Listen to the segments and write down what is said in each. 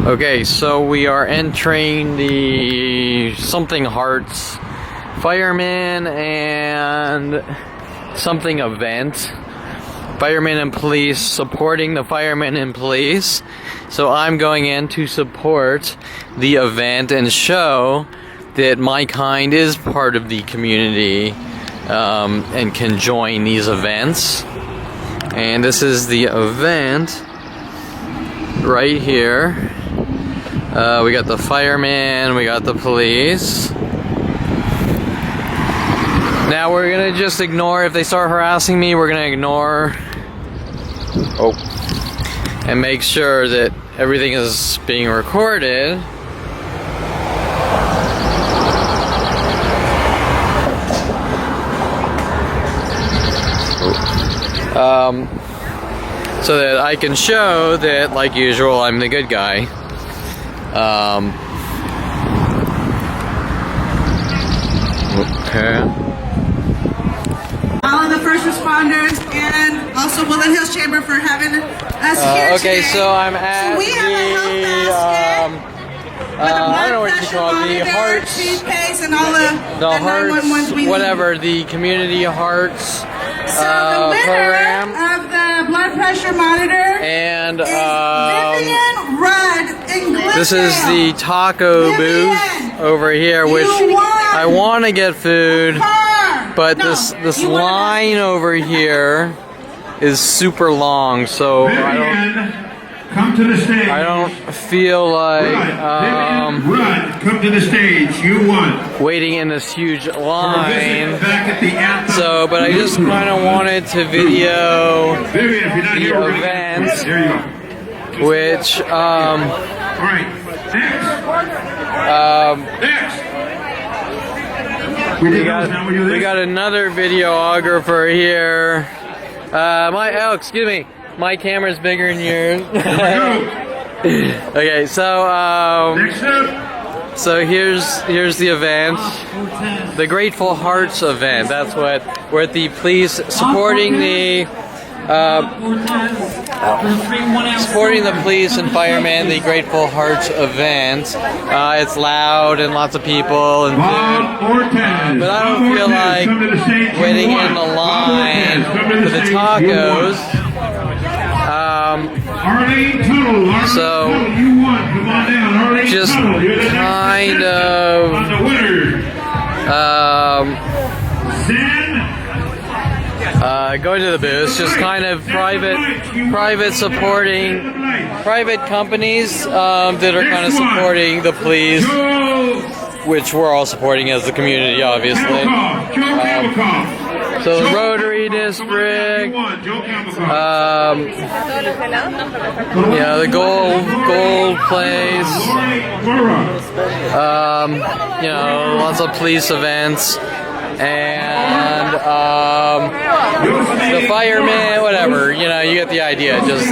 Okay, so we are entering the something Hearts Firemen and something event. Firemen and police, supporting the firemen and police. So I'm going in to support the event and show that my kind is part of the community and can join these events. And this is the event right here. We got the firemen, we got the police. Now we're gonna just ignore, if they start harassing me, we're gonna ignore. Oh. And make sure that everything is being recorded. So that I can show that, like usual, I'm the good guy. Okay. All of the first responders and also Woodland Hills Chamber for having us here okay, today. so I'm at we have a health basket I don't know what you call it, the Hearts, toothpaste, and all the Hearts, whatever, the Community Hearts so the winner program. of the blood pressure monitor And is Vivian Rudd in Glendale. this is the taco booth over here, which I want to get food, but this line over here is super long, so come to the stage. I don't feel like Rudd, come to the stage. You won. waiting in this huge line. Back at the Anthem. So, but I just kind of wanted to video Vivian, if you're not here, we're gonna event, get you. There you go. which All right. Next. we got another videographer here. Excuse me, my camera's bigger than yours. Okay, so Next up. so here's the event, the Grateful Hearts event. That's what we're at, the police supporting the police and firemen, the Grateful Hearts event. It's loud and lots of people and food, but I don't feel like waiting in the line for the tacos. So just kind of going to the booth, just kind of private supporting private companies that are kind of supporting the police, which we're all supporting as the community, obviously. So the Rotary District, the Gold Place, lots of police events, and the firemen, whatever, you get the idea. Just,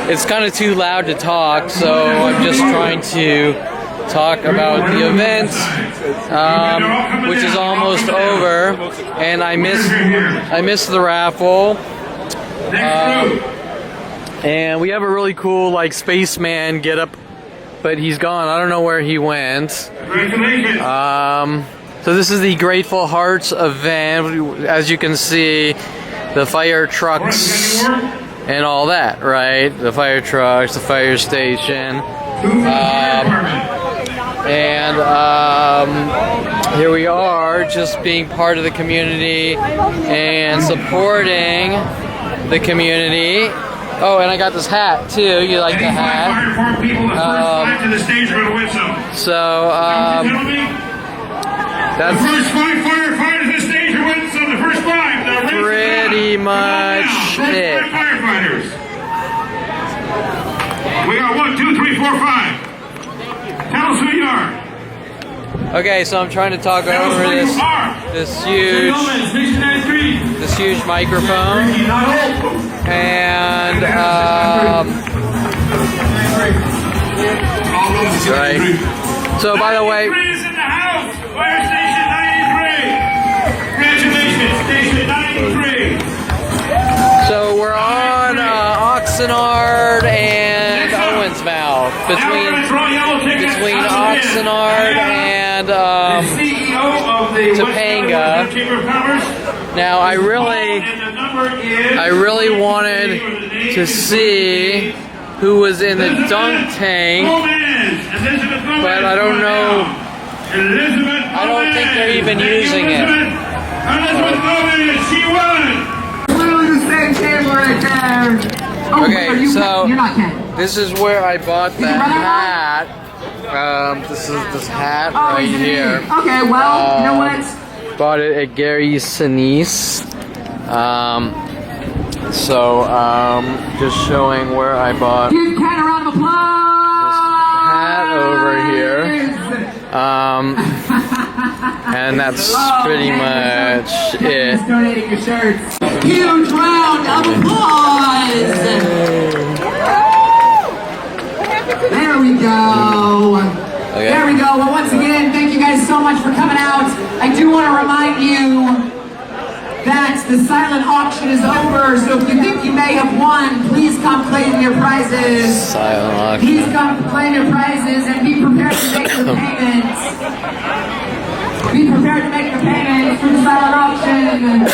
it's kind of too loud to talk, so I'm just trying to talk about the event, which is almost over, and I missed the raffle, and we have a really cool spaceman get up, but he's gone. I don't know where he went. So this is the Grateful Hearts event. As you can see, the fire trucks and all that, right? The fire trucks, the fire station. Here we are, just being part of the community and supporting the community. Oh, and I got this hat too. You like the hat? That's the first 5 firefighters to the stage are win some. The first 5. Pretty much it. Firefighters. We got 1, 2, 3, 4, 5. Tell us who you are. Okay, so I'm trying to talk over this huge microphone, and right. So by the way, Fire Station 93. Congratulations, Station 93. so we're on Oxnard and Owens lion's mouth Now we're gonna draw yellow tickets between out of the bin. Oxnard And we and have the CEO of the Topanga. West Chamber of Commerce. now I And the number is really wanted to see who was in the dunk tank, Elizabeth Gomez, but I don't know. Elizabeth Gomez. I don't think they're even Thank you, using it. Elizabeth Gomez, she won. Literally the same table right there. Oh, Okay, are you so- Ken? You're not Ken. This is where I bought that hat. This is this hat Oh, right he's in here. Okay, well, you know what? Bought it at Gary Sinise. Just showing where I bought Give Ken a round of applause. hat over here. And that's pretty much it. Just donating your shirts. Huge round of applause. There we go. Okay. There we go. Well, once again, thank you guys so much for coming out. I do want to remind you that the silent auction is over, so if you think you may have won, please come claim your prizes. Silent Please auction. come claim your prizes and be prepared to make your payments. Be prepared to make the payments for the silent auction.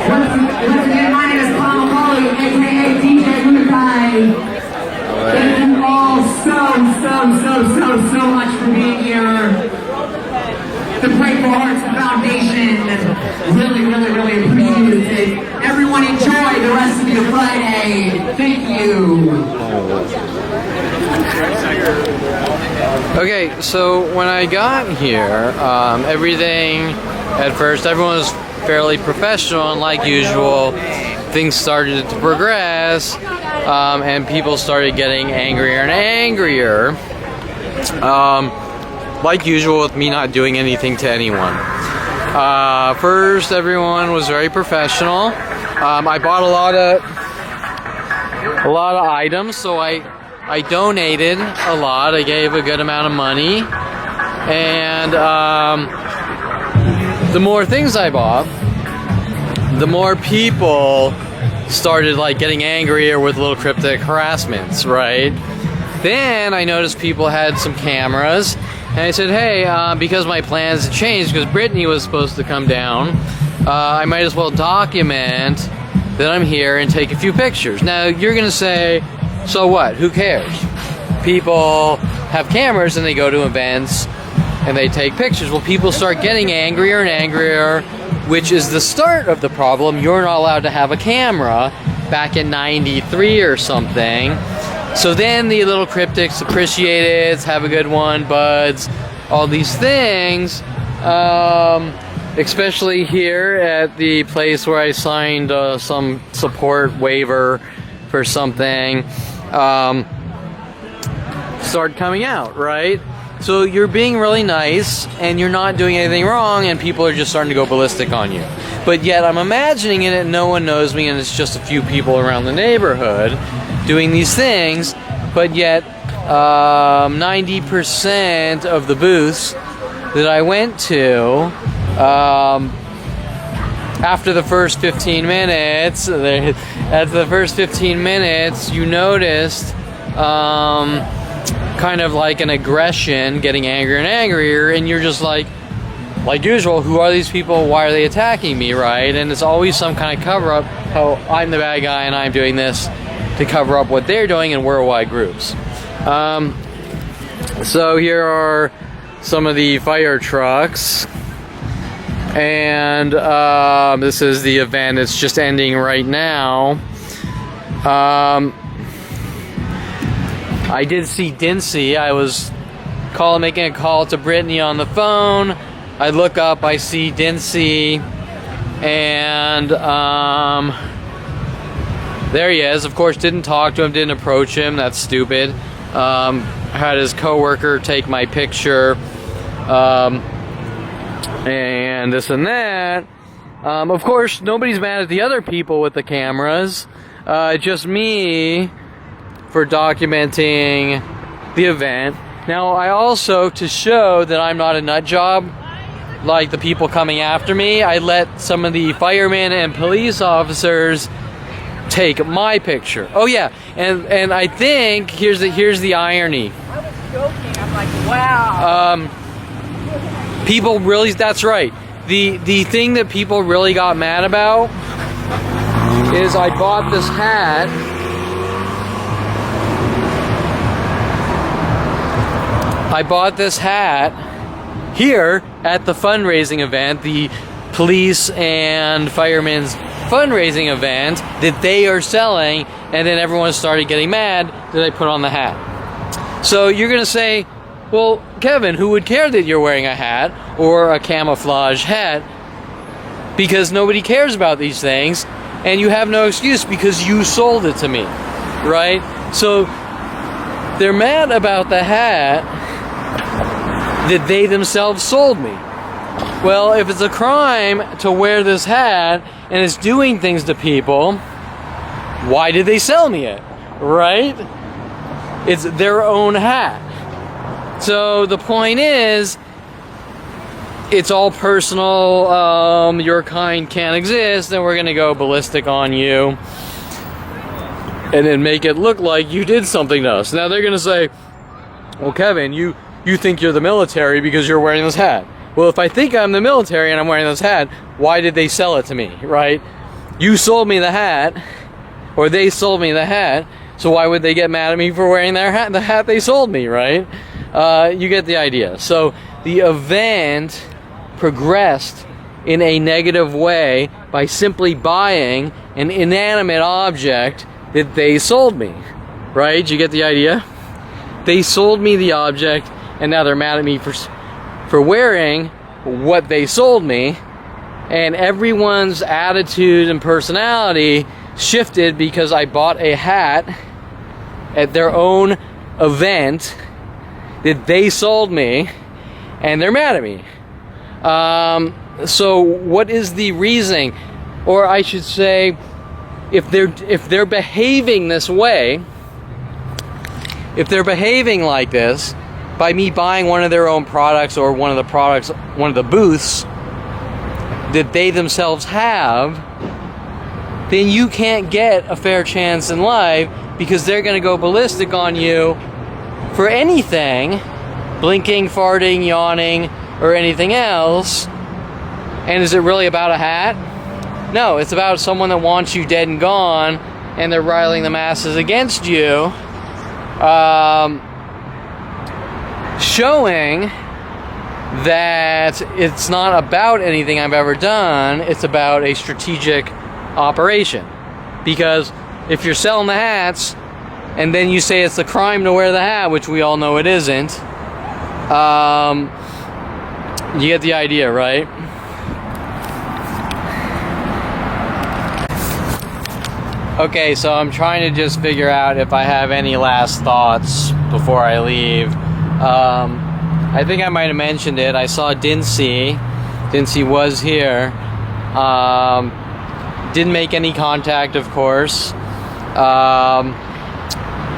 Once again, my name is Paul Molly, aka DJ Lunakai. Thank you all so much for being here. The Grateful Hearts Foundation really appreciates it. Everyone enjoy the rest of your Friday. Thank you. Okay, so when I got here, everything at first, everyone was fairly professional, and like usual, things started to progress, and people started getting angrier and angrier. Like usual with me not doing anything to anyone. First, everyone was very professional. I bought a lot of items, so I donated a lot. I gave a good amount of money, and the more things I bought, the more people started like getting angrier with little cryptic harassments, right? Then I noticed people had some cameras, and I said, hey, because my plans had changed, because Brittany was supposed to come down, I might as well document that I'm here and take a few pictures. Now, you're going to say, so what? Who cares? People have cameras and they go to events and they take pictures. Well, people start getting angrier and angrier, which is the start of the problem. You're not allowed to have a camera back in '93 or something. So then the little cryptics appreciate it, have a good one, buds, all these things. Especially here at the place where I signed some support waiver for something, start coming out, right? So you're being really nice and you're not doing anything wrong, and people are just starting to go ballistic on you. But yet I'm imagining it, no one knows me, and it's just a few people around the neighborhood doing these things, but yet 90% of the booths that I went to, after the first 15 minutes, you noticed kind of like an aggression, getting angrier and angrier, and you're just like usual, who are these people? Why are they attacking me, right? And it's always some kind of cover-up, how I'm the bad guy and I'm doing this to cover up what they're doing in worldwide groups. So here are some of the fire trucks, and this is the event. It's just ending right now. I did see Dincy. I was making a call to Brittany on the phone. I look up, I see Dincy, and there he is. Of course, didn't talk to him, didn't approach him. That's stupid. Had his coworker take my picture, and this and that. Of course, nobody's mad at the other people with the cameras. Just me for documenting the event. Now, I also, to show that I'm not a nut job like the people coming after me, I let some of the firemen and police officers take my picture. Oh yeah, and I think here's the irony. I was joking. I'm like, wow. People really, that's right. The thing that people really got mad about is I bought this hat. I bought this hat here at the fundraising event, the police and firemen's fundraising event that they are selling, and then everyone started getting mad that I put on the hat. So you're gonna say, well, Kevin, who would care that you're wearing a hat or a camouflage hat? Because nobody cares about these things, and you have no excuse because you sold it to me, right? So they're mad about the hat that they themselves sold me. Well, if it's a crime to wear this hat and it's doing things to people, why did they sell me it, right? It's their own hat. So the point is, it's all personal. Your kind can't exist, and we're gonna go ballistic on you and then make it look like you did something to us. Now they're gonna say, well, Kevin, you think you're the military because you're wearing this hat. Well, if I think I'm the military and I'm wearing this hat, why did they sell it to me, right? You sold me the hat, or they sold me the hat, so why would they get mad at me for wearing their hat, the hat they sold me, right? You get the idea. So the event progressed in a negative way by simply buying an inanimate object that they sold me, right? You get the idea? They sold me the object, and now they're mad at me for wearing what they sold me, and everyone's attitude and personality shifted because I bought a hat at their own event that they sold me, and they're mad at me. So what is the reasoning? Or I should say, if they're behaving this way, if they're behaving like this, by me buying one of their own products or one of the booths that they themselves have, then you can't get a fair chance in life because they're going to go ballistic on you for anything, blinking, farting, yawning, or anything else. And is it really about a hat? No, it's about someone that wants you dead and gone, and they're riling the masses against you. Showing that it's not about anything I've ever done, it's about a strategic operation. Because if you're selling the hats and then you say it's a crime to wear the hat, which we all know it isn't, you get the idea, right? Okay, so I'm trying to just figure out if I have any last thoughts before I leave. I think I might have mentioned it. I saw Dincy. Dincy was here. Didn't make any contact, of course.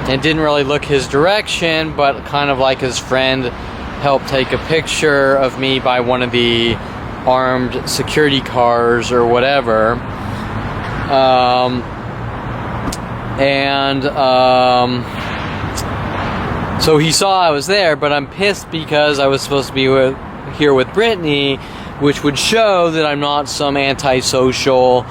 And didn't really look his direction, but kind of like his friend helped take a picture of me by one of the armed security cars or whatever. So he saw I was there, but I'm pissed because I was supposed to be here with Brittany, which would show that I'm not some antisocial,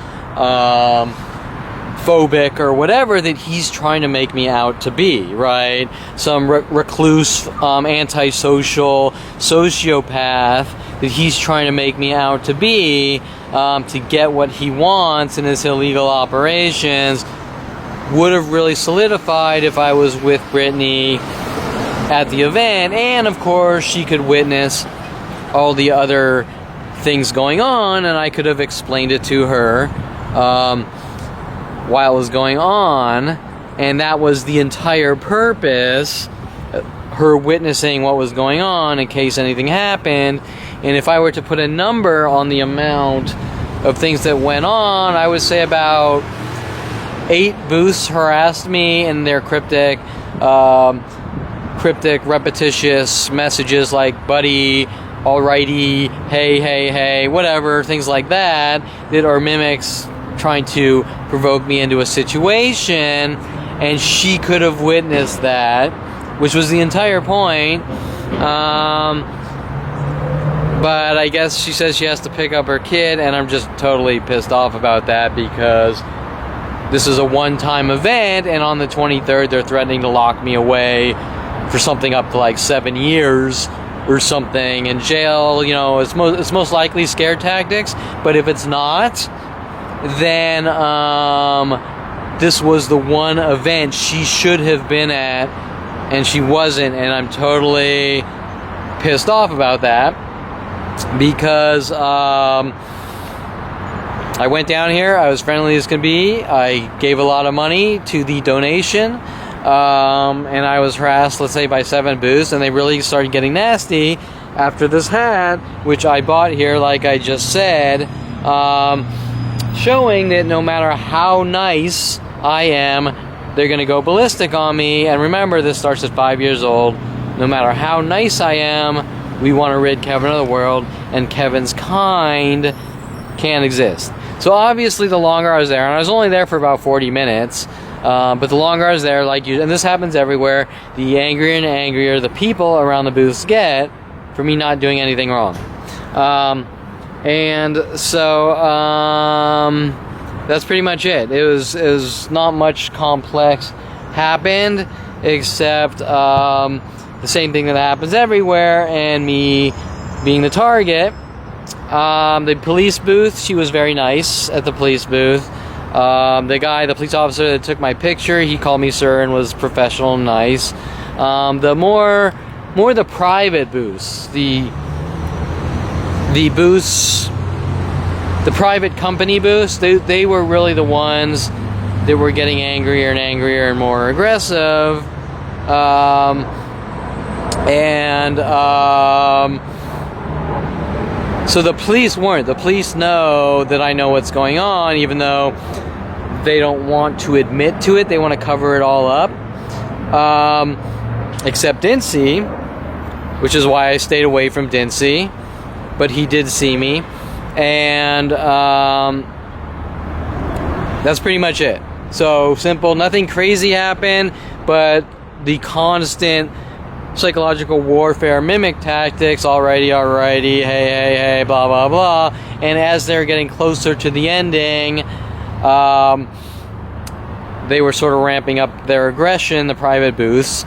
phobic or whatever that he's trying to make me out to be, right? Some recluse, antisocial sociopath that he's trying to make me out to be, to get what he wants in his illegal operations. Would have really solidified if I was with Brittany at the event, and of course she could witness all the other things going on, and I could have explained it to her while it was going on, and that was the entire purpose, her witnessing what was going on in case anything happened. And if I were to put a number on the amount of things that went on, I would say about 8 booths harassed me in their cryptic, repetitious messages like buddy, alrighty, hey, whatever, things like that, that are mimics trying to provoke me into a situation, and she could have witnessed that, which was the entire point. But I guess she says she has to pick up her kid, and I'm just totally pissed off about that because this is a one-time event, and on the 23rd they're threatening to lock me away for something up to like 7 years or something in jail. You know, it's most likely scare tactics, but if it's not, then this was the one event she should have been at, and she wasn't, and I'm totally pissed off about that because I went down here, I was friendly as can be, I gave a lot of money to the donation, and I was harassed, let's say, by 7 booths, and they really started getting nasty after this hat, which I bought here, like I just said, showing that no matter how nice I am, they're going to go ballistic on me. And remember, this starts at 5 years old. No matter how nice I am, we want to rid Kevin of the world, and Kevin's kind can't exist. So obviously the longer I was there, and I was only there for about 40 minutes, but the longer I was there, like you, and this happens everywhere, the angrier and angrier the people around the booths get for me not doing anything wrong. And so that's pretty much it. It was not much complex happened, except the same thing that happens everywhere, and me being the target. The police booth, she was very nice at the police booth. The police officer that took my picture, he called me sir and was professional and nice. The more the private booths, the booths, the private company booths, they were really the ones that were getting angrier and angrier and more aggressive. So the police weren't. The police know that I know what's going on, even though they don't want to admit to it. They want to cover it all up. Except Dincy, which is why I stayed away from Dincy. But he did see me. And that's pretty much it. So simple. Nothing crazy happened, but the constant psychological warfare, mimic tactics, alrighty, hey, blah, blah, blah. And as they're getting closer to the ending, they were sort of ramping up their aggression, the private booths.